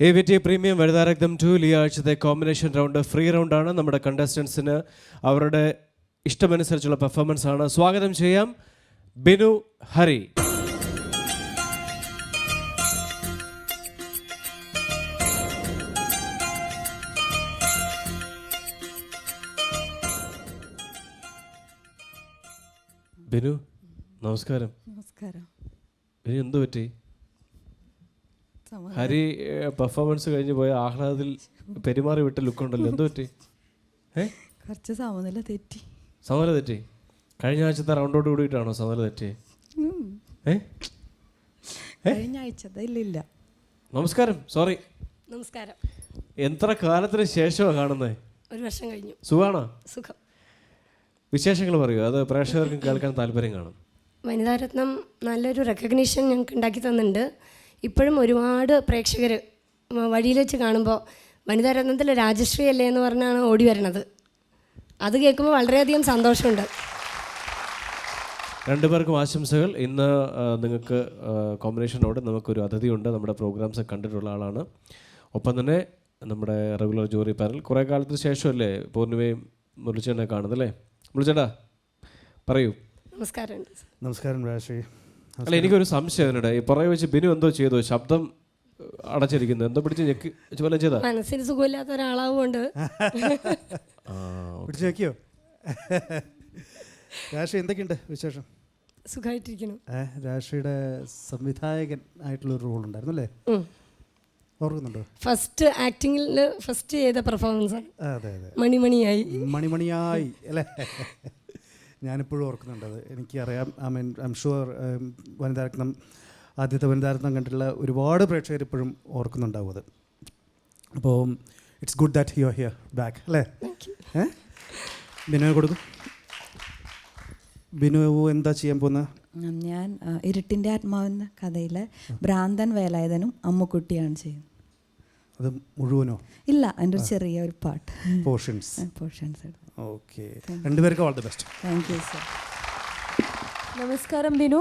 AVT premium വനിതാരക്തം 2 ഈ ആഴ്ചത്തെ combination round free റൗണ്ടാണ്. നമ്മുടെ കണ്ടസ്റ്റൻസിന് അവരുടെ ഇഷ്ടമനുസരിച്ചുള്ള പെർഫോമൻസ് ആണ്. സ്വാഗതം ചെയ്യാം ബിനു ഹരി. ബിനു നമസ്കാരം. നമസ്കാരം. ബിനു എന്തു പറ്റി? ഹരി പെർഫോമൻസ് കഴിഞ്ഞ് പോയ ആഹ്ലാദത്തിൽ പെരുമാറി വിട്ട ലുക്കുണ്ടല്ലോ, എന്തു പറ്റി? കുറച്ച് സമനില തെറ്റി. സമനില തെറ്റി? കഴിഞ്ഞ ആഴ്ചത്തെ റൗണ്ടോട് കൂടിയിട്ടാണോ സമനില തെറ്റി? കഴിഞ്ഞ ആഴ്ചത്തെ ഇല്ല. നമസ്കാരം. സോറി. നമസ്കാരം. എത്ര കാലത്തിന് ശേഷമാണ് കാണുന്നത്? ഒരു വർഷം കഴിഞ്ഞു. സുഖാണോ? സുഖം. വിശേഷങ്ങൾ പറയൂ, അത് പ്രേക്ഷകർക്കും കേൾക്കാൻ താല്പര്യം കാണും. വനിതാരത്നം നല്ലൊരു റെക്കഗ്നീഷൻ ഞങ്ങൾക്ക് ഉണ്ടാക്കി തന്നിട്ടുണ്ട്. ഇപ്പോഴും ഒരുപാട് പ്രേക്ഷകർ വഴിയിൽ വെച്ച് കാണുമ്പോൾ വനിതാരത്നത്തിൽ രാജശ്രീ അല്ലേ എന്ന് പറഞ്ഞാണ് ഓടി വരണത്. അത് കേൾക്കുമ്പോൾ വളരെയധികം സന്തോഷമുണ്ട്. രണ്ടുപേർക്കും ആശംസകൾ. ഇന്ന് നിങ്ങൾക്ക് കോമ്പിനേഷനോട് നമുക്കൊരു അതിഥിയുണ്ട്, നമ്മുടെ പ്രോഗ്രാംസ് കണ്ടിട്ടുള്ള ആളാണ്. ഒപ്പം തന്നെ നമ്മുടെ റെഗുലർ ജൂറി പാനൽ. കുറേ കാലത്തിന് ശേഷമല്ലേ പൂർണിമയും മുരളിച്ചേട്ടനെ കാണുന്നത് അല്ലേ? മുരളിച്ചേട്ടാ പറയൂ. നമസ്കാരം. നമസ്കാരം രാജശ്രീ. അല്ല, എനിക്കൊരു സംശയം അതിനിടെ ഈ പുറകെ വെച്ച് ബിനു എന്തോ ചെയ്തോ? ശബ്ദം അടച്ചിരിക്കുന്നു, എന്തോ പിടിച്ച് ഞെക്കി വല്ലതും ചെയ്താ? മനസ്സിന് സുഖമില്ലാത്ത ഒരാളാവുകൊണ്ട് പിടിച്ചു വെക്കിയോ? രാജശ്രീ എന്തൊക്കെയുണ്ട് വിശേഷം? സുഖമായിട്ടിരിക്കുന്നു. രാജശ്രീയുടെ സംവിധായകൻ ആയിട്ടുള്ളൊരു റോൾ ഉണ്ടായിരുന്നു അല്ലേ? ഓർക്കുന്നുണ്ടോ? ഫസ്റ്റ് ആക്ടിങ്ങിൽ ഫസ്റ്റ് ചെയ്ത പെർഫോമൻസ്. അതെ അതെ, മണിമണിയായി അല്ലേ? ഞാനിപ്പോഴും ഓർക്കുന്നുണ്ട് അത്. എനിക്കറിയാം. ഐ എം ഷുവർ വനിതാരത്നം, ആദ്യത്തെ വനിതാരത്നം കണ്ടിട്ടുള്ള ഒരുപാട് പ്രേക്ഷകർ ഇപ്പോഴും ഓർക്കുന്നുണ്ടാവും അത്. അപ്പോൾ it's good that you are here back അല്ലേ? ബിനുവിനെ കൊടുക്കും. ബിനു എന്താ ചെയ്യാൻ പോകുന്നത്? ഞാൻ ഇരുട്ടിൻ്റെ ആത്മാവെന്ന കഥയിലെ ഭ്രാന്തൻ വേലായുധനും അമ്മുക്കുട്ടിയാണ് ചെയ്യുന്നത്. അത് മുഴുവനോ? ഇല്ല, എൻ്റെ ഒരു ചെറിയ ഒരു പാട്ട് പോർഷൻസ്. ഓക്കെ, രണ്ടുപേർക്കും all the best. Thank you sir. നമസ്കാരം ബിനു.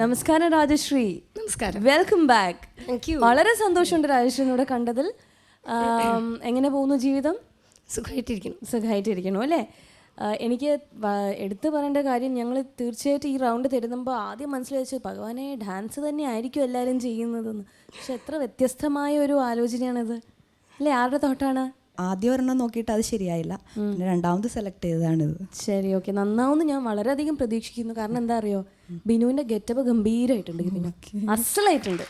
നമസ്കാരം രാജശ്രീ. നമസ്കാരം. Welcome back. Thank you. വളരെ സന്തോഷമുണ്ട് രാജശ്രീനോട് കണ്ടതിൽ. എങ്ങനെ പോകുന്നു ജീവിതം? സുഖമായിട്ടിരിക്കുന്നു അല്ലേ? എനിക്ക് എടുത്തു പറയേണ്ട കാര്യം, ഞങ്ങൾ തീർച്ചയായിട്ടും ഈ റൗണ്ട് തരുമ്പോൾ ആദ്യം മനസ്സിലാച്ചു ഭഗവാനെ ഡാൻസ് തന്നെ ആയിരിക്കും എല്ലാവരും ചെയ്യുന്നതെന്ന്. പക്ഷെ എത്ര വ്യത്യസ്തമായ ഒരു ആലോചനയാണിത് അല്ലേ? ആരുടെ തോട്ടാണ്? ആദ്യം ഒരെണ്ണം നോക്കിയിട്ട് അത് ശരിയായില്ല, പിന്നെ രണ്ടാമത് സെലക്ട് ചെയ്തതാണിത്. ശരി, ഓക്കെ, നന്നാവുമെന്ന് ഞാൻ വളരെയധികം പ്രതീക്ഷിക്കുന്നു. കാരണം എന്താ അറിയോ, ബിനുവിൻ്റെ ഗെറ്റപ്പ് ഗംഭീരമായിട്ടുണ്ട്, ബിനു അസലായിട്ടുണ്ട്.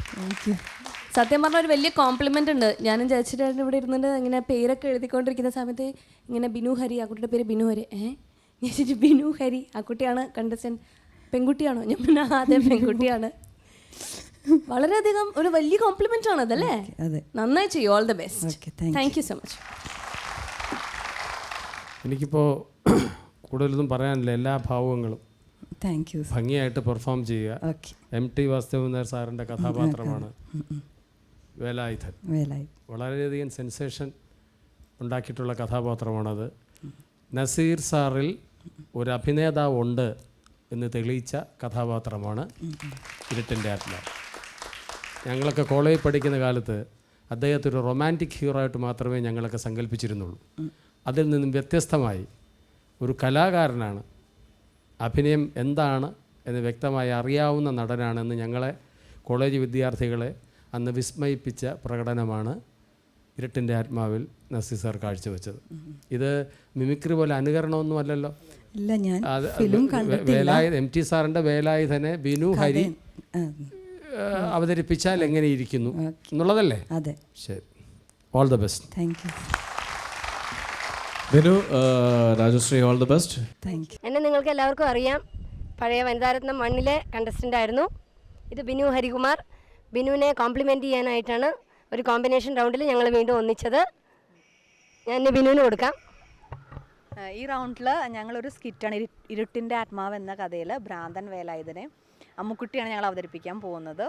സത്യം പറഞ്ഞ ഒരു വലിയ കോംപ്ലിമെൻ്റ് ഉണ്ട്. ഞാനും ചേച്ചിയുടെ ഇവിടെ ഇരുന്നിട്ട് ഇങ്ങനെ പേരൊക്കെ എഴുതിക്കൊണ്ടിരിക്കുന്ന സമയത്ത് ഇങ്ങനെ ബിനു ഹരി, ആ കുട്ടിയുടെ പേര് ബിനു ഹരി. ഞാൻ ബിനു ഹരി, ആ കുട്ടിയാണ് കണ്ടസ്റ്റൻറ്റ്. പെൺകുട്ടിയാണോ? ഞാൻ അതെ പെൺകുട്ടിയാണ്. വളരെയധികം ഒരു വലിയ കോംപ്ലിമെൻ്റ് ആണ് അതല്ലേ? അതെ, നന്നായി ചെയ്യും. All the best. Thank you so much. എനിക്കിപ്പോൾ കൂടുതലൊന്നും പറയാനില്ല. എല്ലാ ഭാവങ്ങളും താങ്ക് യു ഭംഗിയായിട്ട് പെർഫോം ചെയ്യുക. MT വാസുദേവൻ നായർ സാറിൻ്റെ കഥാപാത്രമാണ് വേലായുധൻ. വളരെയധികം സെൻസേഷൻ ഉണ്ടാക്കിയിട്ടുള്ള കഥാപാത്രമാണത്. നസീർ സാറിൽ ഒരു അഭിനേതാവ് ഉണ്ട് എന്ന് തെളിയിച്ച കഥാപാത്രമാണ് ഇരുട്ടിൻ്റെ ആത്മാവ്. ഞങ്ങളൊക്കെ കോളേജിൽ പഠിക്കുന്ന കാലത്ത് അദ്ദേഹത്തെ ഒരു റൊമാൻറ്റിക് ഹീറോ ആയിട്ട് മാത്രമേ ഞങ്ങളൊക്കെ സങ്കല്പിച്ചിരുന്നുള്ളൂ. അതിൽ നിന്നും വ്യത്യസ്തമായി ഒരു കലാകാരനാണ്, അഭിനയം എന്താണ് എന്ന് വ്യക്തമായി അറിയാവുന്ന നടനാണെന്ന് ഞങ്ങളെ കോളേജ് വിദ്യാർത്ഥികളെ അന്ന് വിസ്മയിപ്പിച്ച പ്രകടനമാണ് ഇരുട്ടിൻ്റെ ആത്മാവിൽ നസീർ സാർ കാഴ്ചവെച്ചത്. ഇത് മിമിക്രി പോലെ അനുകരണമൊന്നും അല്ലല്ലോ. MT സാറിൻ്റെ വേലായുധനെ ബിനു ഹരി അവതരിപ്പിച്ചാൽ എങ്ങനെയിരിക്കുന്നു എന്നുള്ളതല്ലേ? അതെ. ശരി, all the best. Thank you Binu. Rajashree, all the best. എന്നെ നിങ്ങൾക്ക് എല്ലാവർക്കും അറിയാം. പഴയ വനിതാരത്നം 1 കണ്ടസ്റ്റൻ്റ് ആയിരുന്നു. ഇത് ബിനു ഹരികുമാർ. ബിനുവിനെ കോംപ്ലിമെൻറ്റ് ചെയ്യാനായിട്ടാണ് ഒരു കോമ്പിനേഷൻ റൗണ്ടിൽ ഞങ്ങൾ വീണ്ടും ഒന്നിച്ചത്. ഞാൻ ബിനുവിന് കൊടുക്കാം. ഈ റൗണ്ടിൽ ഞങ്ങളൊരു സ്കിറ്റാണ് ഇരുട്ടിൻ്റെ ആത്മാവ് എന്ന കഥയിൽ ഭ്രാന്തൻ വേലായുധനെ അമ്മുക്കുട്ടിയാണ് ഞങ്ങൾ അവതരിപ്പിക്കാൻ പോകുന്നത്.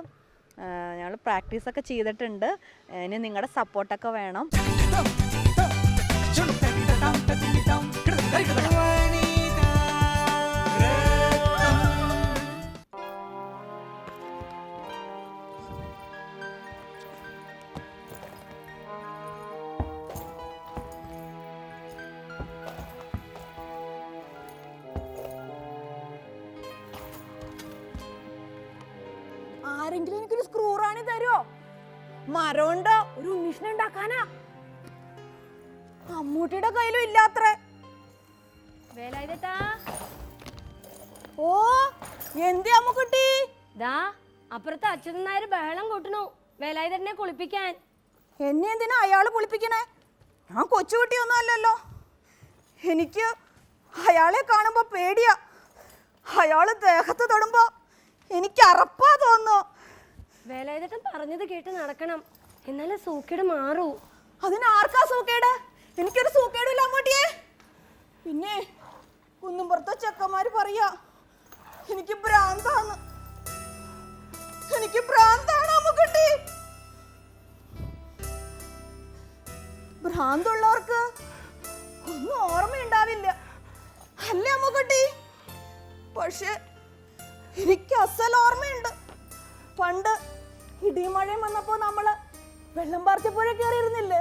ഞങ്ങൾ പ്രാക്ടീസൊക്കെ ചെയ്തിട്ടുണ്ട്. ഇനി നിങ്ങളുടെ സപ്പോർട്ടൊക്കെ വേണം. ആരെങ്കിലും എനിക്കൊരു സ്ക്രൂ റാണി തരുമോ? മരമുണ്ട് ഒരു ഉണ്ണീഷനെ ഉണ്ടാക്കാനാ. അമ്മൂട്ടിയുടെ കയ്യിലും ഇല്ലാത്രേ. വേലായുധേട്ടാ, ഓ എന്തി അമ്മുക്കുട്ടി? ദാ അപ്പുറത്തെ അച്യുതൻ നായർ ബഹളം കൂട്ടണു വേലായുധനെ കുളിപ്പിക്കാൻ. എന്നെ എന്തിനാ അയാൾ കുളിപ്പിക്കണേ? ഞാൻ കൊച്ചുകുട്ടിയൊന്നും അല്ലല്ലോ. എനിക്ക് അയാളെ കാണുമ്പോൾ പേടിയാ. അയാൾ ദേഹത്ത് തൊടുമ്പോ എനിക്ക് അറപ്പാ തോന്നുന്നു. വേലായുധേട്ടൻ പറഞ്ഞത് കേട്ട് നടക്കണം, എന്നാലേ സൂക്കേട് മാറൂ. അതിനാർക്കാ സൂക്കേട്? എനിക്കൊരു സൂക്കേടില്ല അമ്മൂട്ടിയെ. പിന്നെ കുന്നുംപുറത്തെ ചെക്കന്മാര് പറയാ എനിക്ക് ഭ്രാന്താണ്. എനിക്ക് ഭ്രാന്താണ് അമ്മുക്കുട്ടി. ഭ്രാന്തുള്ളവർക്ക് ഒന്നും ഓർമ്മയുണ്ടാവില്ല അല്ലേ അമ്മുക്കുട്ടി? പക്ഷെ എനിക്ക് അസൽ ഓർമ്മയുണ്ട്. പണ്ട് ഇടിമഴയും വന്നപ്പോ നമ്മള് വെള്ളം പാർച്ചപ്പുഴ കയറിയിരുന്നില്ലേ?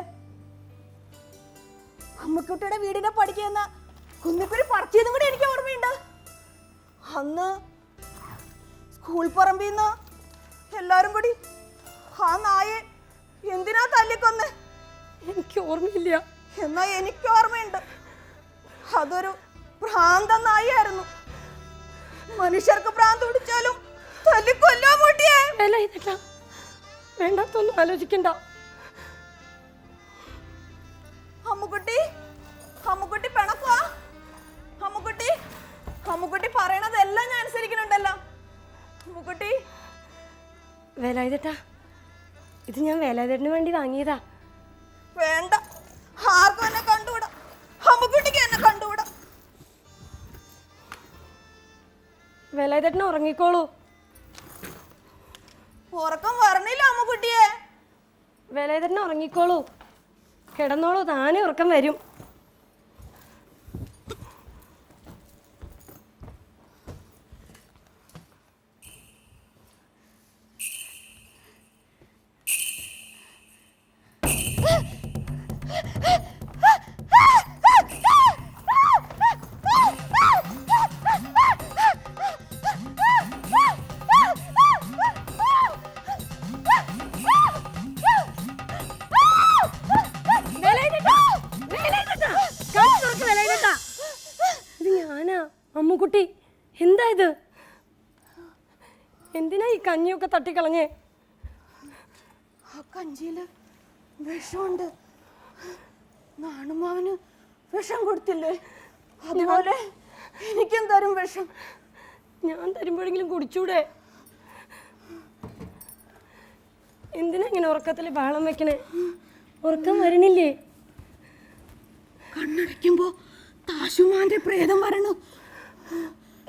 അമ്മക്കുട്ടിയുടെ വീടിന്റെ പഠിക്കുന്ന കുന്നിക്കുരി പറക്കിയതും കൂടി എനിക്ക് ഓർമ്മയുണ്ട്. അന്ന് സ്കൂൾ പറമ്പിന്ന് എല്ലാരും കൂടി ആ നായെ എന്തിനാ തല്ലിക്കൊന്ന്? എനിക്ക് ഓർമ്മയില്ല. എന്നാ എനിക്ക് ഓർമ്മയുണ്ട്. അതൊരു ഭ്രാന്ത നായായിരുന്നു. മനുഷ്യർക്ക് ഭ്രാന്ത് പിടിച്ചാലും തല്ലിക്കൊല്ലോ മുട്ടിയേ. വേലായുധേട്ടാ, വേണ്ടാത്തൊന്നും ആലോചിക്കണ്ട. അമ്മുക്കുട്ടി, അമ്മുക്കുട്ടി പിണക്കുവാ? അമ്മുക്കുട്ടി, അമ്മുക്കുട്ടി പറയണതെല്ലാം ഞാൻ അനുസരിക്കുന്നുണ്ടല്ലോ. അമ്മുക്കുട്ടി. വേലായുധേട്ടാ, ഇത് ഞാൻ വേലായുധേട്ടന് വേണ്ടി വാങ്ങിയതാ. വേണ്ട, ആർക്കും എന്നെ കണ്ടുകൂടാ. അമ്മുക്കുട്ടിക്ക് എന്നെ കണ്ടുകൂടാ. വേലായുധേട്ടന് ഉറങ്ങിക്കോളൂ. ഉറക്കം വരണില്ല അമ്മുക്കുട്ടിയെ. വേലായുധേട്ടന് ഉറങ്ങിക്കോളൂ, കിടന്നോളൂ, താനേ ഉറക്കം വരും. ഇത് ഞാനാ അമ്മുക്കുട്ടി. എന്താ ഇത്? എന്തിനാ ഈ കഞ്ഞിയൊക്കെ തട്ടിക്കളഞ്ഞേ? ആ കഞ്ചിയില് വിഷമുണ്ട്. നാണുമാവന് വിഷം കൊടുത്തില്ലേ? അതുപോലെ എനിക്കും തരും വിഷം. ഞാൻ തരുമ്പോഴെങ്കിലും കുടിച്ചൂടെ? എന്തിനാ ഇങ്ങനെ ഉറക്കത്തിൽ ബഹളം വെക്കണേ? ഉറക്കം വരണില്ലേ? കണ്ണടയ്ക്കുമ്പോ താശുമാന്റെ പ്രേതം വരണു.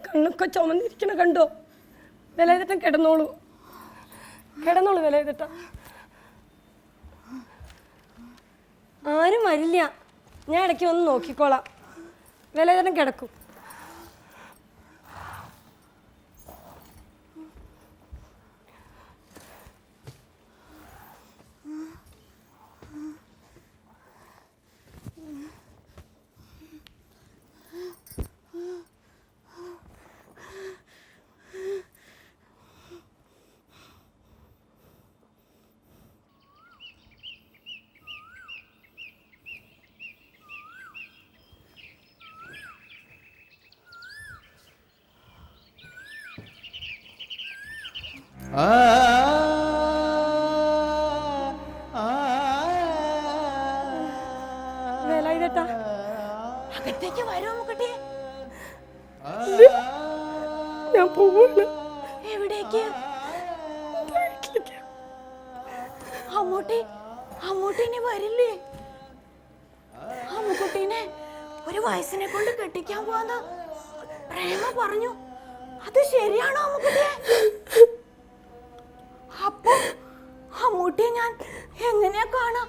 കണ്ണൊക്കെ ചുമന്നിരിക്കണ കണ്ടോ? വേലായുധേട്ടൻ കിടന്നോളൂ, കിടന്നോളൂ വേലായുധേട്ട. ആരും വരില്ല, ഞാൻ ഇടയ്ക്ക് വന്ന് നോക്കിക്കോളാം. വേലായുധേട്ടൻ കിടക്കും. വേലായുധേട്ടാ, അകത്തേക്ക് വരൂ അമ്മുക്കുട്ടി. ഞാൻ പോവാണ്. എവിടേക്ക്? അമ്മൂട്ടി, അമ്മൂട്ടി ഇനി വരില്ലേ? അമ്മുക്കുട്ടീനെ ഒരു വയസ്സിനെ കൊണ്ട് കെട്ടിക്കാൻ പോവാന്ന് പ്രേമ പറഞ്ഞു. അത് ശരിയാണോ അമ്മുക്കുട്ടിയെ? അപ്പൊ അമ്മൂട്ടിയെ ഞാൻ എങ്ങനെയാ കാണാം?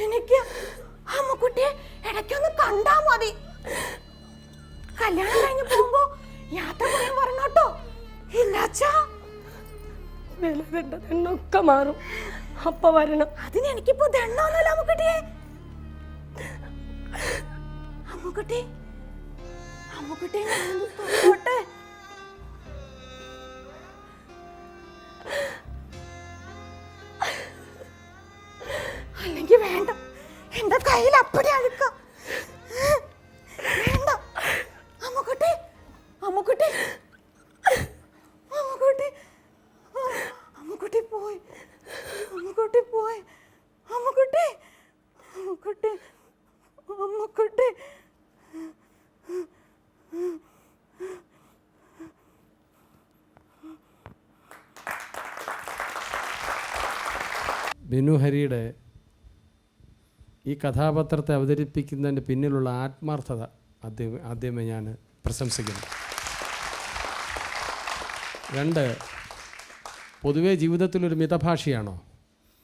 എനിക്ക് അമ്മുക്കുട്ടിയെ ഇടയ്ക്കൊന്ന് കണ്ടാ മതി. കല്യാണം കഴിഞ്ഞ് പോകുമ്പോ യാത്ര പറയാൻ പറഞ്ഞോട്ടോ. ഇല്ലാച്ചാ വേലായുധേട്ട എണ്ണൊക്കെ മാറും, അപ്പ വരണം. അതിന് എനിക്കിപ്പോ ദണ്ണൊന്നുമില്ല അമ്മുക്കുട്ടിയെ. അമ്മുക്കുട്ടി, അമ്മുക്കുട്ടി, ഞാനൊന്ന് തൊട്ടോട്ടെ. അല്ലെങ്കിൽ വേണ്ട, എന്റെ കയ്യിൽ അപ്പടി അഴുക്ക. വേണ്ട അമ്മുക്കുട്ടി, അമ്മുക്കുട്ടി, അമ്മുക്കുട്ടി, അമ്മുക്കുട്ടി പോയി, അമ്മുക്കുട്ടി പോയി, അമ്മുക്കുട്ടി, അമ്മുക്കുട്ടി, അമ്മുക്കുട്ടി. ബിനു ഹരിയുടെ ഈ കഥാപാത്രത്തെ അവതരിപ്പിക്കുന്നതിൻ്റെ പിന്നിലുള്ള ആത്മാർത്ഥത ആദ്യമേ ഞാൻ പ്രശംസിക്കുന്നു. 2, പൊതുവേ ജീവിതത്തിലൊരു മിതഭാഷയാണോ?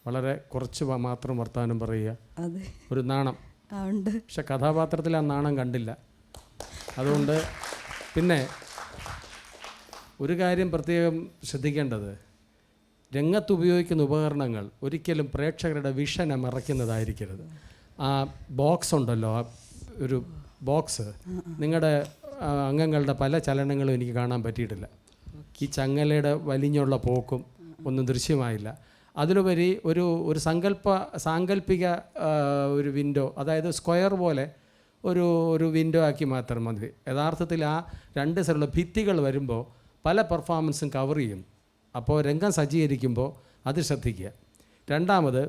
വളരെ കുറച്ച് മാത്രം വർത്തമാനം പറയുക, അതെ, ഒരു നാണം. ഉണ്ട്. പക്ഷെ കഥാപാത്രത്തിൽ ആ നാണം കണ്ടില്ല. അതുകൊണ്ട് പിന്നെ ഒരു കാര്യം പ്രത്യേകം ശ്രദ്ധിക്കേണ്ടത്, രംഗത്ത് ഉപയോഗിക്കുന്ന ഉപകരണങ്ങൾ ഒരിക്കലും പ്രേക്ഷകരുടെ വിഷനെ മറയ്ക്കുന്നതായിരിക്കരുത്. ആ ബോക്സ് ഉണ്ടല്ലോ, ആ ഒരു ബോക്സ്, നിങ്ങളുടെ അംഗങ്ങളുടെ പല ചലനങ്ങളും എനിക്ക് കാണാൻ പറ്റിയിട്ടില്ല. ഈ ചങ്ങലയുടെ വലിഞ്ഞുള്ള പോക്കും ഒന്നും ദൃശ്യമായില്ല. അതിലുപരി ഒരു സാങ്കല്പിക ഒരു വിൻഡോ, അതായത് സ്ക്വയർ പോലെ ഒരു വിൻഡോ ആക്കി മാത്രം മതി. യഥാർത്ഥത്തിൽ ആ 2 സൈഡിലുള്ള ഭിത്തികൾ വരുമ്പോൾ പല പെർഫോമൻസും കവർ ചെയ്യും. അപ്പോൾ രംഗം സജ്ജീകരിക്കുമ്പോൾ അത് ശ്രദ്ധിക്കുക. 2,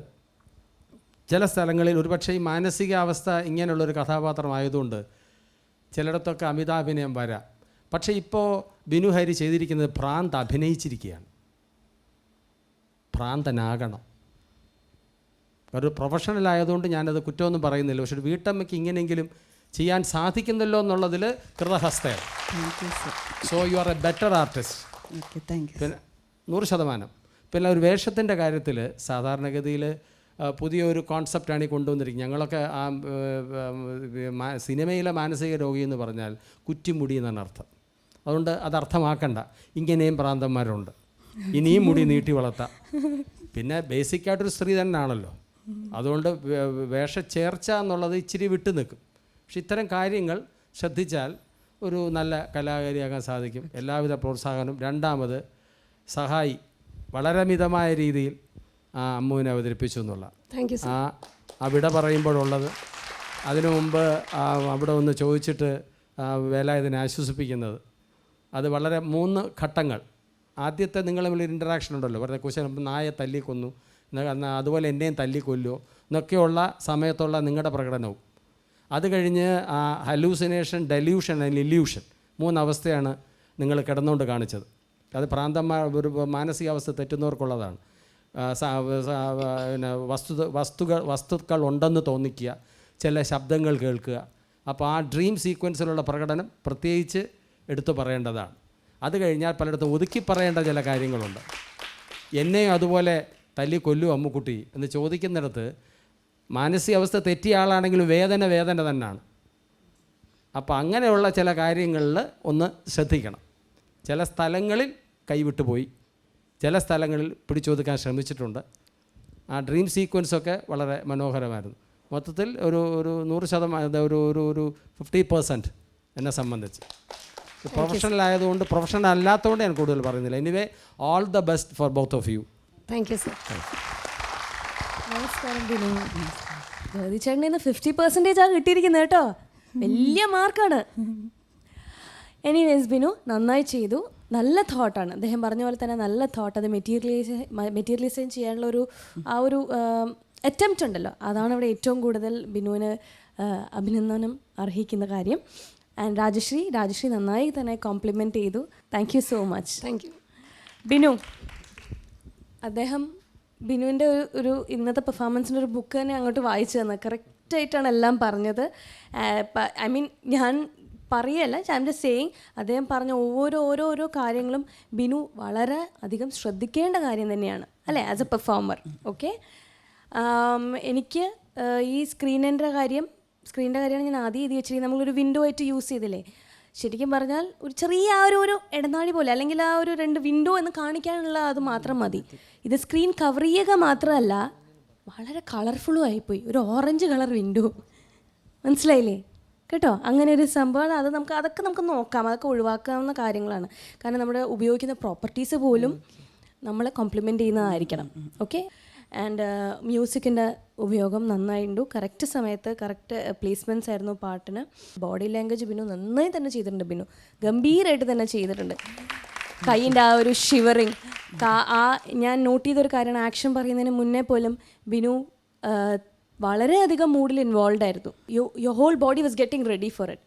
ചില സ്ഥലങ്ങളിൽ ഒരുപക്ഷെ ഈ മാനസികാവസ്ഥ ഇങ്ങനെയുള്ളൊരു കഥാപാത്രമായതുകൊണ്ട് ചിലയിടത്തൊക്കെ അമിതാഭിനയം വരാം. പക്ഷേ ഇപ്പോൾ ബിനു ഹരി ചെയ്തിരിക്കുന്നത് ഭ്രാന്ത് അഭിനയിച്ചിരിക്കുകയാണ്. ഭ്രാന്തനാകണം. ഒരു പ്രൊഫഷണൽ ആയതുകൊണ്ട് ഞാനത് കുറ്റമൊന്നും പറയുന്നില്ല. പക്ഷെ ഒരു വീട്ടമ്മയ്ക്ക് ഇങ്ങനെയെങ്കിലും ചെയ്യാൻ സാധിക്കുന്നല്ലോ എന്നുള്ളതിൽ കൃതഹസ്തയാണ്. So you are a better artist. പിന്നെ 100%. പിന്നെ ഒരു വേഷത്തിൻ്റെ കാര്യത്തിൽ സാധാരണഗതിയിൽ പുതിയൊരു കോൺസെപ്റ്റാണ് ഈ കൊണ്ടുവന്നിരിക്കുന്നത്. ഞങ്ങളൊക്കെ ആ സിനിമയിലെ മാനസിക രോഗി എന്ന് പറഞ്ഞാൽ കുറ്റിമുടി എന്നാണ് അർത്ഥം. അതുകൊണ്ട് അത് അർത്ഥമാക്കണ്ട, ഇങ്ങനെയും ഭ്രാന്തന്മാരുണ്ട്, ഇനിയും മുടി നീട്ടി വളർത്താം. പിന്നെ ബേസിക്കായിട്ടൊരു സ്ത്രീ തന്നെയാണല്ലോ, അതുകൊണ്ട് വേഷച്ചേർച്ച എന്നുള്ളത് ഇച്ചിരി വിട്ടു നിൽക്കും. പക്ഷെ ഇത്തരം കാര്യങ്ങൾ ശ്രദ്ധിച്ചാൽ ഒരു നല്ല കലാകാരിയാകാൻ സാധിക്കും. എല്ലാവിധ പ്രോത്സാഹനവും. 2, സഹായി വളരെ മിതമായ രീതിയിൽ ആ അമ്മുവിനെ അവതരിപ്പിച്ചു എന്നുള്ള അവിടെ പറയുമ്പോഴുള്ളത്. അതിനു മുമ്പ് അവിടെ ഒന്ന് ചോദിച്ചിട്ട് വേലായുധനെ ആശ്വസിപ്പിക്കുന്നത്, അത് വളരെ 3 ഘട്ടങ്ങൾ. ആദ്യത്തെ നിങ്ങൾ തമ്മിലൊരു ഇൻറ്ററാക്ഷൻ ഉണ്ടല്ലോ, വെറുതെ കുശലം, നായെ തല്ലിക്കൊന്നു, അതുപോലെ എന്നെയും തല്ലിക്കൊല്ലുമോ എന്നൊക്കെയുള്ള സമയത്തുള്ള നിങ്ങളുടെ പ്രകടനവും, അത് കഴിഞ്ഞ് ഹലൂസിനേഷൻ, ഡെല്യൂഷൻ ആൻഡ് ഇല്യൂഷൻ, 3 അവസ്ഥയാണ് നിങ്ങൾ കിടന്നുകൊണ്ട് കാണിച്ചത്. അത് ഭ്രാന്തന്മാർ, ഒരു മാനസികാവസ്ഥ തെറ്റുന്നവർക്കുള്ളതാണ്. പിന്നെ വസ്തുക്കൾ ഉണ്ടെന്ന് തോന്നിക്കുക, ചില ശബ്ദങ്ങൾ കേൾക്കുക. അപ്പോൾ ആ ഡ്രീം സീക്വൻസിലുള്ള പ്രകടനം പ്രത്യേകിച്ച് എടുത്തു പറയേണ്ടതാണ്. അത് കഴിഞ്ഞാൽ പലയിടത്തും ഒതുക്കി പറയേണ്ട ചില കാര്യങ്ങളുണ്ട്. എന്നെയും അതുപോലെ തല്ലി കൊല്ലു അമ്മുക്കുട്ടി എന്ന് ചോദിക്കുന്നിടത്ത് മാനസികാവസ്ഥ തെറ്റിയ ആളാണെങ്കിലും വേദന തന്നെയാണ്. അപ്പോൾ അങ്ങനെയുള്ള ചില കാര്യങ്ങളിൽ ഒന്ന് ശ്രദ്ധിക്കണം. ചില സ്ഥലങ്ങളിൽ കൈവിട്ടു പോയി, ചില സ്ഥലങ്ങളിൽ പിടിച്ചൊതുക്കാൻ ശ്രമിച്ചിട്ടുണ്ട്. ആ ഡ്രീം സീക്വൻസൊക്കെ വളരെ മനോഹരമായിരുന്നു. മൊത്തത്തിൽ ഒരു 100%, ഒരു 50% എന്നെ സംബന്ധിച്ച്. പ്രൊഫഷണൽ ആയതുകൊണ്ട്, പ്രൊഫഷണൽ അല്ലാത്തതുകൊണ്ട് ഞാൻ കൂടുതൽ പറയുന്നില്ല. Anyway, all the best for both of you. Thank you sir. നമസ്കാരം ബിനു. ചേട്ടന് 50% കിട്ടിയിരിക്കുന്നത് കേട്ടോ, വലിയ മാർക്കാണ്. എനിവേസ് ബിനു, നന്നായി ചെയ്തു. നല്ല തോട്ടാണ്, അദ്ദേഹം പറഞ്ഞ പോലെ തന്നെ നല്ല തോട്ട്. അത് മെറ്റീരിയലൈസ് ചെയ്യാനുള്ള ഒരു അറ്റംപ്റ്റ് ഉണ്ടല്ലോ, അതാണ് ഇവിടെ ഏറ്റവും കൂടുതൽ ബിനുവിന് അഭിനന്ദനം അർഹിക്കുന്ന കാര്യം. ആൻഡ് രാജശ്രീ നന്നായി തന്നെ കോംപ്ലിമെൻറ്റ് ചെയ്തു. Thank you so much. Thank you. Binu, അദ്ദേഹം ബിനുവിൻ്റെ ഒരു ഇന്നത്തെ പെർഫോമൻസിൻ്റെ ഒരു ബുക്ക് തന്നെ അങ്ങോട്ട് വായിച്ചു തന്നെ കറക്റ്റായിട്ടാണ് എല്ലാം പറഞ്ഞത്. ഐ മീൻ, ഞാൻ പറയല്ല, ഐ എം ജസ്റ്റ് സേയിങ്, അദ്ദേഹം പറഞ്ഞ ഓരോ കാര്യങ്ങളും ബിനു വളരെ അധികം ശ്രദ്ധിക്കേണ്ട കാര്യം തന്നെയാണ് അല്ലേ, ആസ് എ പെർഫോമർ. ഓക്കെ, എനിക്ക് ഈ സ്ക്രീനിൻ്റെ കാര്യമാണ് ഞാൻ ആദ്യം എഴുതി വെച്ചിരിക്കുന്നത്. നമ്മളൊരു വിൻഡോ ആയിട്ട് യൂസ് ചെയ്തില്ലേ, ശരിക്കും പറഞ്ഞാൽ ഒരു ചെറിയ ഒരു ഇടനാഴി പോലെ, അല്ലെങ്കിൽ ആ ഒരു 2 വിൻഡോ എന്ന് കാണിക്കാനുള്ള അത് മാത്രം മതി. ഇത് സ്ക്രീൻ കവർ ചെയ്യുക മാത്രമല്ല, വളരെ കളർഫുള്ളും ആയിപ്പോയി, ഒരു ഓറഞ്ച് കളർ വിൻഡോ. മനസ്സിലായില്ലേ കേട്ടോ? അങ്ങനെ ഒരു സംഭവം. അതൊക്കെ നമുക്ക് നോക്കാം, അതൊക്കെ ഒഴിവാക്കാവുന്ന കാര്യങ്ങളാണ്. കാരണം നമ്മുടെ ഉപയോഗിക്കുന്ന പ്രോപ്പർട്ടീസ് പോലും നമ്മളെ കോംപ്ലിമെൻ്റ് ചെയ്യുന്നതായിരിക്കണം. ഓക്കെ, ആൻഡ് മ്യൂസിക്കിൻ്റെ ഉപയോഗം നന്നായിട്ടു. കറക്റ്റ് സമയത്ത് കറക്റ്റ് പ്ലേസ്മെൻറ്റ്സ് ആയിരുന്നു പാട്ടിന്. ബോഡി ലാംഗ്വേജ് ബിനു നന്നായി തന്നെ ചെയ്തിട്ടുണ്ട്. ബിനു ഗംഭീരമായിട്ട് തന്നെ ചെയ്തിട്ടുണ്ട്. കൈയിൻ്റെ ആ ഒരു ഷിവറിങ്, ഞാൻ നോട്ട് ചെയ്തൊരു കാര്യമാണ്, ആക്ഷൻ പറയുന്നതിന് മുന്നേ പോലും ബിനു വളരെയധികം മൂഡിൽ ഇൻവോൾവ് ആയിരുന്നു. Your whole body was getting ready for it.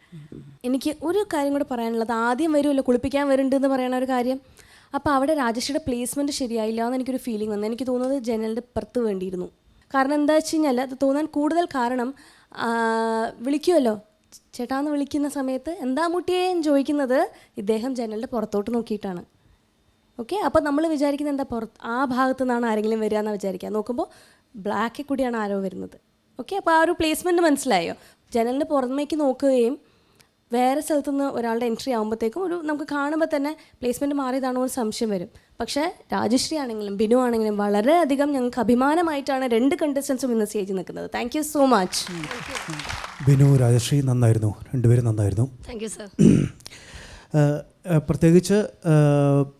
എനിക്ക് ഒരു കാര്യം കൂടെ പറയാനുള്ളത്, ആദ്യം വരുമല്ലോ കുളിപ്പിക്കാൻ വരുന്നുണ്ട് എന്ന് പറയുന്ന ഒരു കാര്യം. അപ്പോൾ അവിടെ രാജശ്രീയുടെ പ്ലേസ്മെൻറ്റ് ശരിയായില്ല എന്ന് എനിക്കൊരു ഫീലിംഗ് വന്നു. എനിക്ക് തോന്നുന്നത് ജനലിൻ്റെ പുറത്ത് വേണ്ടിയിരുന്നു. കാരണം എന്താ വെച്ച് കഴിഞ്ഞാൽ അത് തോന്നാൻ കൂടുതൽ കാരണം വിളിക്കുമല്ലോ, ചേട്ടാന്ന് വിളിക്കുന്ന സമയത്ത് എന്താ മുട്ടിയേ എന്ന് ചോദിക്കുന്നത് ഇദ്ദേഹം ജനലിൻ്റെ പുറത്തോട്ട് നോക്കിയിട്ടാണ്. ഓക്കെ, അപ്പോൾ നമ്മൾ വിചാരിക്കുന്നത് എന്താ ആ ഭാഗത്തു നിന്നാണ് ആരെങ്കിലും വരിക എന്നാണ് വിചാരിക്കുക. നോക്കുമ്പോൾ ബ്ലാക്കിൽ കൂടിയാണ് ആരോ വരുന്നത്. ഓക്കെ, അപ്പോൾ ആ ഒരു പ്ലേസ്മെൻറ്റ് മനസ്സിലായോ? ജനലിൻ്റെ പുറമേക്ക് നോക്കുകയും വേറെ സ്ഥലത്തുനിന്ന് ഒരാളുടെ എൻട്രി ആകുമ്പോഴത്തേക്കും നമുക്ക് കാണുമ്പോൾ തന്നെ പ്ലേസ്മെൻറ്റ് മാറിയതാണോ എന്ന് സംശയം വരും. പക്ഷേ രാജശ്രീ ആണെങ്കിലും ബിനു ആണെങ്കിലും വളരെയധികം ഞങ്ങൾക്ക് അഭിമാനമായിട്ടാണ് 2 കണ്ടസ്റ്റൻസും ഇന്ന് സ്റ്റേജിൽ നിൽക്കുന്നത്. Thank you so much. Binu, Rajashree നന്നായിരുന്നു, രണ്ടുപേരും നന്നായിരുന്നു. Thank you sir.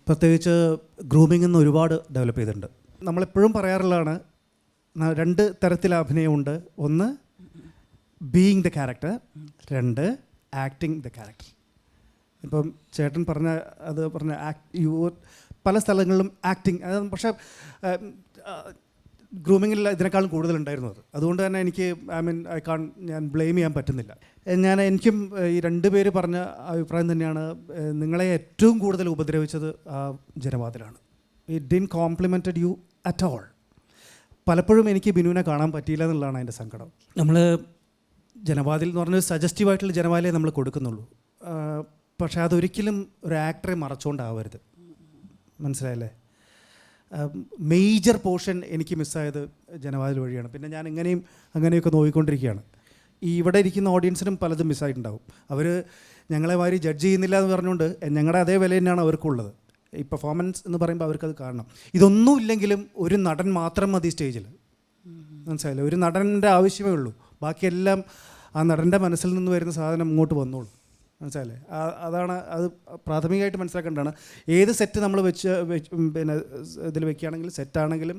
പ്രത്യേകിച്ച് ഗ്രൂമിംഗ് നിന്ന് ഒരുപാട് ഡെവലപ്പ് ചെയ്തിട്ടുണ്ട്. നമ്മളെപ്പോഴും പറയാറുള്ളതാണ്, 2 തരത്തിൽ അഭിനയമുണ്ട്. ഒന്ന് being the character, 2 acting the character. ഇപ്പം ചേട്ടൻ പറഞ്ഞ പല സ്ഥലങ്ങളിലും ആക്ടിങ്, പക്ഷേ ഗ്രൂമിങ്ങിൽ ഇതിനേക്കാളും കൂടുതലുണ്ടായിരുന്നു. അതുകൊണ്ട് തന്നെ എനിക്ക് ഞാൻ ബ്ലെയിം ചെയ്യാൻ പറ്റുന്നില്ല. എനിക്കും ഈ 2 പേര് പറഞ്ഞ അഭിപ്രായം തന്നെയാണ്. നിങ്ങളെ ഏറ്റവും കൂടുതൽ ഉപദ്രവിച്ചത് ജനവാതിലാണ്. It didn't complimented you at all. പലപ്പോഴും എനിക്ക് ബിനുവിനെ കാണാൻ പറ്റിയില്ല എന്നുള്ളതാണ് അതിൻ്റെ സങ്കടം. നമ്മൾ ജനവാതിൽ എന്ന് പറഞ്ഞൊരു സജസ്റ്റീവായിട്ടുള്ള ജനവാതിലേ നമ്മൾ കൊടുക്കുന്നുള്ളൂ. പക്ഷേ അതൊരിക്കലും ഒരു ആക്ടറെ മറച്ചുകൊണ്ടാവരുത്. മനസ്സിലായല്ലേ? മേജർ പോർഷൻ എനിക്ക് മിസ്സായത് ജനവാതിൽ വഴിയാണ്. പിന്നെ ഞാൻ അങ്ങനെയൊക്കെ നോക്കിക്കൊണ്ടിരിക്കുകയാണ്. ഈ ഇവിടെ ഇരിക്കുന്ന ഓഡിയൻസിനും പലതും മിസ്സായിട്ടുണ്ടാവും. അവർ ഞങ്ങളെ മാതിരി ജഡ്ജ് ചെയ്യുന്നില്ല എന്ന് പറഞ്ഞുകൊണ്ട് ഞങ്ങളുടെ അതേ വില തന്നെയാണ് അവർക്കുള്ളത്. ഈ പെർഫോമൻസ് എന്ന് പറയുമ്പോൾ അവർക്കത് കാണണം. ഇതൊന്നും ഇല്ലെങ്കിലും ഒരു നടൻ മാത്രം മതി സ്റ്റേജിൽ. മനസ്സിലായില്ലേ? ഒരു നടൻ്റെ ആവശ്യമേ ഉള്ളൂ. ബാക്കിയെല്ലാം ആ നടൻ്റെ മനസ്സിൽ നിന്ന് വരുന്ന സാധനം ഇങ്ങോട്ട് വന്നോളൂ. മനസ്സിലായില്ലേ? അതാണ് അത് പ്രാഥമികമായിട്ട് മനസ്സിലാക്കേണ്ടതാണ്. ഏത് സെറ്റ് നമ്മൾ പിന്നെ ഇതിൽ വെക്കുകയാണെങ്കിലും, സെറ്റാണെങ്കിലും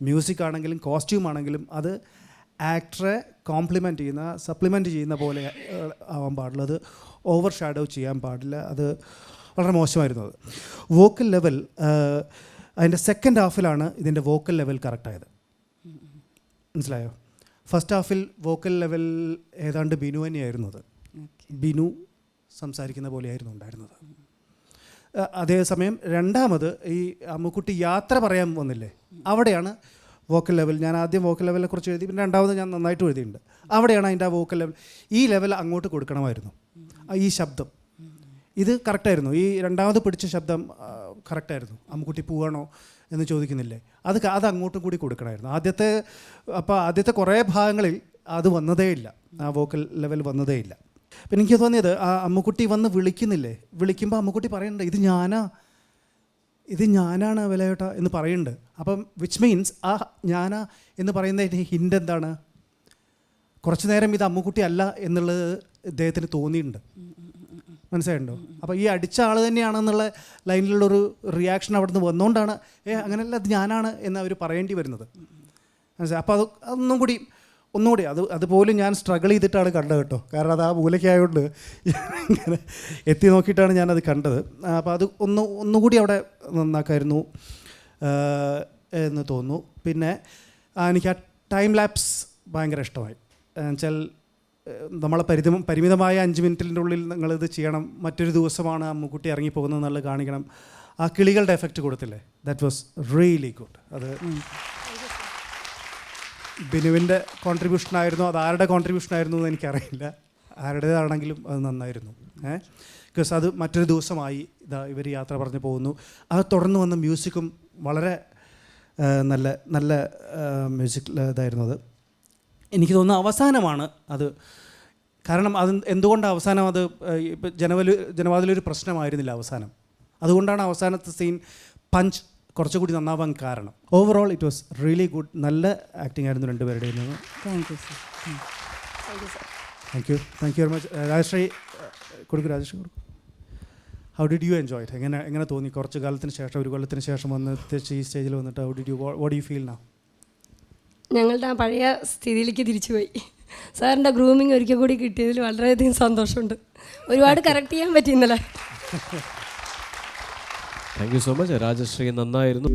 മ്യൂസിക് ആണെങ്കിലും കോസ്റ്റ്യൂം ആണെങ്കിലും അത് ആക്ടറെ കോംപ്ലിമെൻറ്റ് ചെയ്യുന്ന, സപ്ലിമെൻറ്റ് ചെയ്യുന്ന പോലെ ആവാൻ പാടില്ല. അത് ഓവർ ഷാഡോ ചെയ്യാൻ പാടില്ല. അത് വളരെ മോശമായിരുന്നു. അത് വോക്കൽ ലെവൽ അതിൻ്റെ സെക്കൻഡ് ഹാഫിലാണ് ഇതിൻ്റെ വോക്കൽ ലെവൽ കറക്റ്റായത്. മനസ്സിലായോ? ഫസ്റ്റ് ഹാഫിൽ വോക്കൽ ലെവൽ ഏതാണ്ട് ബിനു തന്നെയായിരുന്നു. അത് ബിനു സംസാരിക്കുന്ന പോലെയായിരുന്നു ഉണ്ടായിരുന്നത്. അതേസമയം രണ്ടാമത് ഈ അമ്മുക്കുട്ടി യാത്ര പറയാൻ വന്നില്ലേ, അവിടെയാണ് വോക്കൽ ലെവൽ. ഞാൻ ആദ്യം വോക്കൽ ലെവലിനെ കുറിച്ച് എഴുതി, പിന്നെ രണ്ടാമത് ഞാൻ നന്നായിട്ട് എഴുതിയിട്ടുണ്ട്. അവിടെയാണ് അതിൻ്റെ ആ വോക്കൽ ലെവൽ, ഈ ലെവൽ അങ്ങോട്ട് കൊടുക്കണമായിരുന്നു. ഈ ശബ്ദം ഇത് കറക്റ്റായിരുന്നു. ഈ രണ്ടാമത് പിടിച്ച ശബ്ദം കറക്റ്റായിരുന്നു. അമ്മുക്കുട്ടി പോവാണോ എന്ന് ചോദിക്കുന്നില്ലേ, അത് അങ്ങോട്ടും കൂടി കൊടുക്കണമായിരുന്നു. ആദ്യത്തെ കുറേ ഭാഗങ്ങളിൽ അത് വന്നതേയില്ല, ആ വോക്കൽ ലെവൽ വന്നതേയില്ല. പിന്നെ എനിക്ക് തോന്നിയത് ആ അമ്മുക്കുട്ടി വന്ന് വിളിക്കുന്നില്ലേ, വിളിക്കുമ്പോൾ അമ്മുക്കുട്ടി പറയുന്നുണ്ട് ഇത് ഞാനാണ് വിലയോട്ട എന്ന് പറയുന്നുണ്ട്. അപ്പം വിച്ച് മീൻസ് ആ ഞാനാ എന്ന് പറയുന്നതിന് ഹിൻ്റ് എന്താണ്? കുറച്ച് നേരം ഇത് അമ്മുക്കുട്ടി അല്ല എന്നുള്ളത് ഇദ്ദേഹത്തിന് തോന്നിയിട്ടുണ്ട്. മനസ്സിലായിട്ടുണ്ടോ? അപ്പോൾ ഈ അടിച്ച ആൾ തന്നെയാണെന്നുള്ള ലൈനിലുള്ളൊരു റിയാക്ഷൻ അവിടെ നിന്ന് വന്നുകൊണ്ടാണ് അങ്ങനെയല്ല അത് ഞാനാണ് എന്ന് അവർ പറയേണ്ടി വരുന്നത്. മനസ്സിലായി? അപ്പോൾ ഒന്നുകൂടി അതുപോലും ഞാൻ സ്ട്രഗിൾ ചെയ്തിട്ടാണ് കണ്ടത് കേട്ടോ. കാരണം അത് ആ മൂലയ്ക്കായതുകൊണ്ട് ഇങ്ങനെ എത്തി നോക്കിയിട്ടാണ് ഞാനത് കണ്ടത്. അപ്പോൾ അത് ഒന്നുകൂടി അവിടെ നന്നാക്കായിരുന്നു എന്ന് തോന്നുന്നു. പിന്നെ എനിക്ക് ആ ടൈം ലാപ്സ് ഭയങ്കര ഇഷ്ടമായി. എന്നുവെച്ചാൽ നമ്മളെ പരിമിതമായ 5 മിനിറ്റിൻ്റെ ഉള്ളിൽ നിങ്ങളിത് ചെയ്യണം, മറ്റൊരു ദിവസമാണ് അമ്മുക്കുട്ടി ഇറങ്ങിപ്പോകുന്നത് എന്നുള്ളത് കാണിക്കണം. ആ കിളികളുടെ എഫക്റ്റ് കൊടുത്തില്ലേ, ദാറ്റ് വാസ് റിയലി ഗുഡ്. അത് ബിനുവിൻ്റെ കോൺട്രിബ്യൂഷനായിരുന്നു, അത് ആരുടെ കോൺട്രിബ്യൂഷനായിരുന്നു എന്ന് എനിക്കറിയില്ല. ആരുടേതാണെങ്കിലും അത് നന്നായിരുന്നു. ബിക്കോസ് അത് മറ്റൊരു ദിവസമായി ഇവർ യാത്ര പറഞ്ഞു പോകുന്നു. അത് തുടർന്ന് വന്ന മ്യൂസിക്കും വളരെ നല്ല മ്യൂസിക് ഇതായിരുന്നു. അത് എനിക്ക് തോന്നുന്നു അവസാനമാണ് അത്. കാരണം അത് എന്തുകൊണ്ടാണ് അവസാനം അത് ഇപ്പം ജനവാതിലൊരു പ്രശ്നമായിരുന്നില്ല അവസാനം. അതുകൊണ്ടാണ് അവസാനത്തെ സീൻ പഞ്ച് കുറച്ചുകൂടി നന്നാവാൻ കാരണം. Overall it was really good. നല്ല ആക്ടിംഗ് ആയിരുന്നു രണ്ടുപേരുടെയും. Thank you sir. Thank you very much. Rajashree കൊടുക്കും. How did you enjoy it? എങ്ങനെ തോന്നി? കുറച്ച് കാലത്തിന് ശേഷം, ഒരു കൊല്ലത്തിന് ശേഷം വന്ന് ഈ സ്റ്റേജിൽ വന്നിട്ട് how did U, what do you feel now? ഞങ്ങളുടെ ആ പഴയ സ്ഥിതിയിലേക്ക് തിരിച്ചുപോയി. സാറിൻ്റെ ഗ്രൂമിങ് ഒരിക്കൽ കൂടി കിട്ടിയതിൽ വളരെയധികം സന്തോഷമുണ്ട്. ഒരുപാട് കറക്റ്റ് ചെയ്യാൻ പറ്റി ഇന്നലെ. Thank you so much. Rajashree നന്നായിരുന്നു.